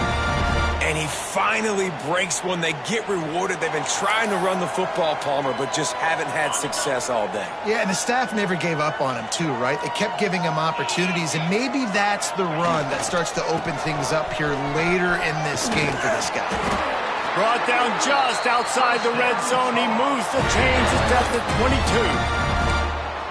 And he finally breaks one. They get rewarded. They've been trying to run the football, Palmer, but just haven't had success all day. Yeah, and the staff never gave up on him, too, right? They kept giving him opportunities, and maybe that's the run that starts to open things up here later in this game for this guy. Brought down just outside the red zone. He moves the chains. It's at the 22.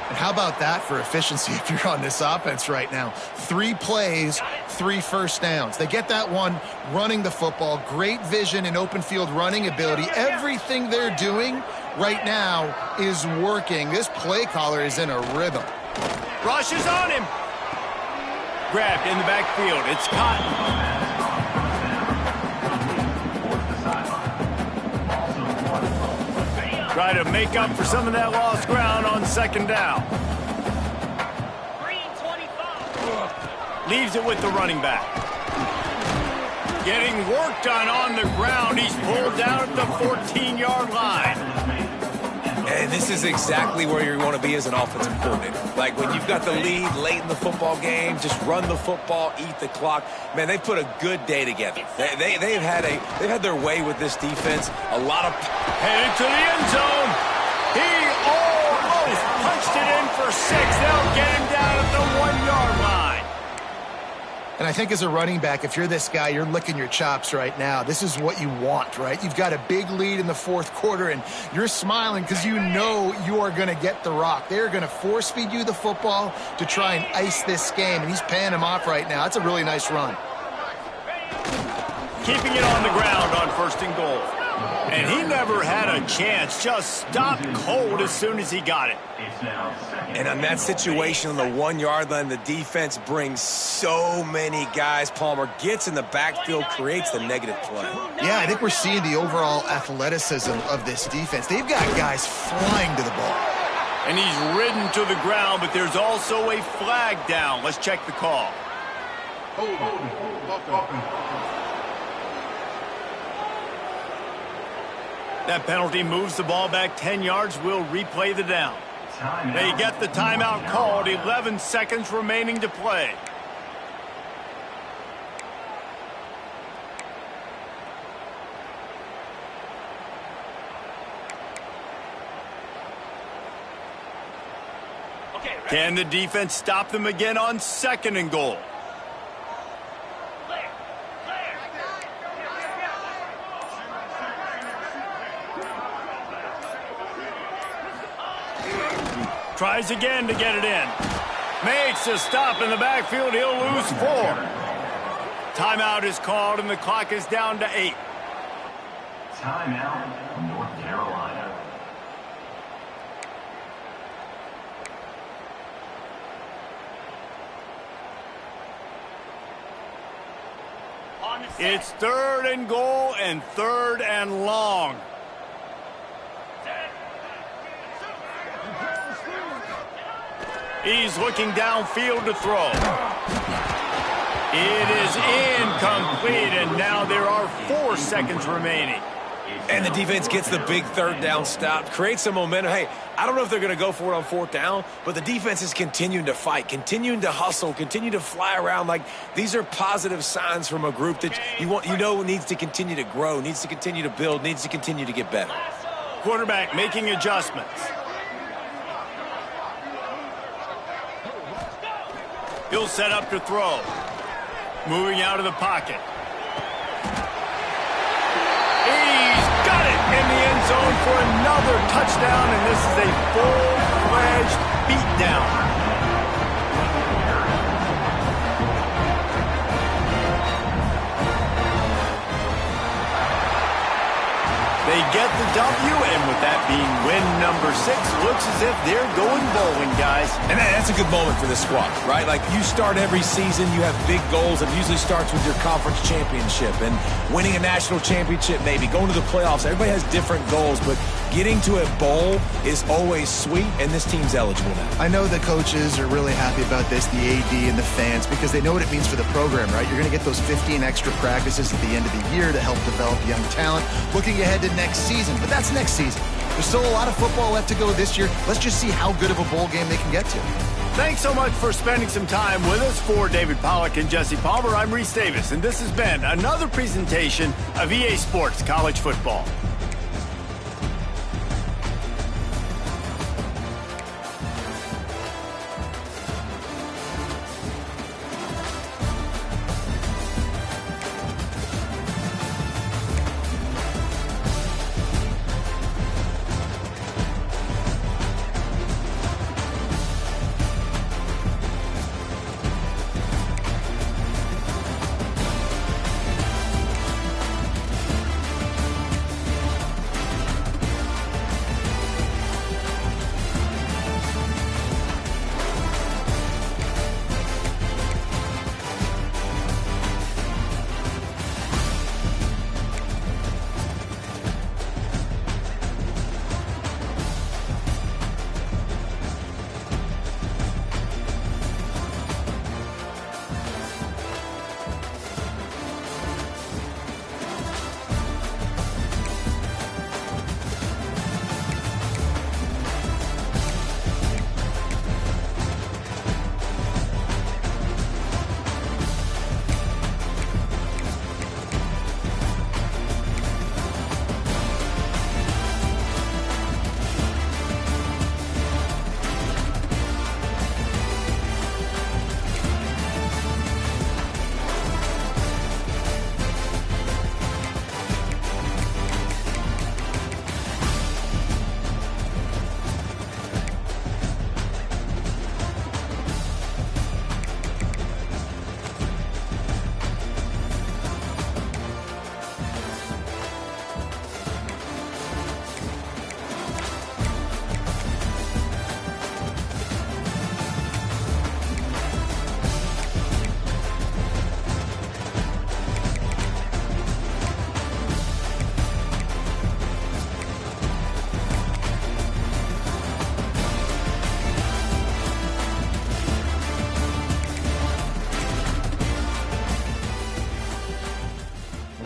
And how about that for efficiency if you're on this offense right now? 3 plays, 3 first downs. They get that one running the football. Great vision and open field running ability. Everything they're doing right now is working. This play caller is in a rhythm. Rush is on him. Grabbed in the backfield. It's Cotton. Try to make up for some of that lost ground on 2nd down. Leaves it with the running back. Getting work done on the ground. He's pulled down at the 14-yard line. And this is exactly where you want to be as an offensive coordinator. Like when you've got the lead late in the football game, just run the football, eat the clock. Man, they've put a good day together. They've had their way with this defense. A lot of headed to the end zone. He almost punched it in for 6. They'll get him down at the 1-yard line. And I think as a running back, if you're this guy, you're licking your chops right now. This is what you want, right? You've got a big lead in the 4th quarter, and you're smiling because you know you are going to get the rock. They're going to force feed you the football to try and ice this game, and he's paying him off right now. That's a really nice run. Keeping it on the ground on 1st and goal. And he never had a chance. Just stopped cold as soon as he got it. And on that situation on the 1-yard line, the defense brings so many guys. Palmer gets in the backfield, creates the negative play. Yeah, I think we're seeing the overall athleticism of this defense. They've got guys flying to the ball. And he's ridden to the ground, but there's also a flag down. Let's check the call. That penalty moves the ball back 10 yards. We'll replay the down. They get the timeout called. 11 seconds remaining to play. Can the defense stop them again on 2nd and goal? Tries again to get it in. Makes a stop in the backfield. He'll lose 4. Timeout is called, and the clock is down to 8. Timeout, North Carolina. It's 3rd and goal and 3rd and long. He's looking downfield to throw. It is incomplete, and now there are 4 seconds remaining. And the defense gets the big 3rd down stop, creates some momentum. Hey, I don't know if they're going to go for it on 4th down, but the defense is continuing to fight, continuing to hustle, continue to fly around. Like, these are positive signs from a group that you know needs to continue to grow, needs to continue to build, needs to continue to get better. Quarterback making adjustments. He'll set up to throw. Moving out of the pocket. He's got it in the end zone for another touchdown, and this is a full-fledged beatdown. They get the W, and with that being win number 6, looks as if they're going bowling, guys. And that's a good moment for this squad, right? Like, you start every season, you have big goals. It usually starts with your conference championship and winning a national championship, maybe going to the playoffs. Everybody has different goals, but getting to a bowl is always sweet, and this team's eligible now. I know the coaches are really happy about this, the AD and the fans, because they know what it means for the program, right? You're going to get those 15 extra practices at the end of the year to help develop young talent. Looking ahead to next season, but that's next season. There's still a lot of football left to go this year. Let's just see how good of a bowl game they can get to. Thanks so much for spending some time with us. For David Pollack and Jesse Palmer, I'm Reese Davis, and this has been another presentation of EA Sports College Football.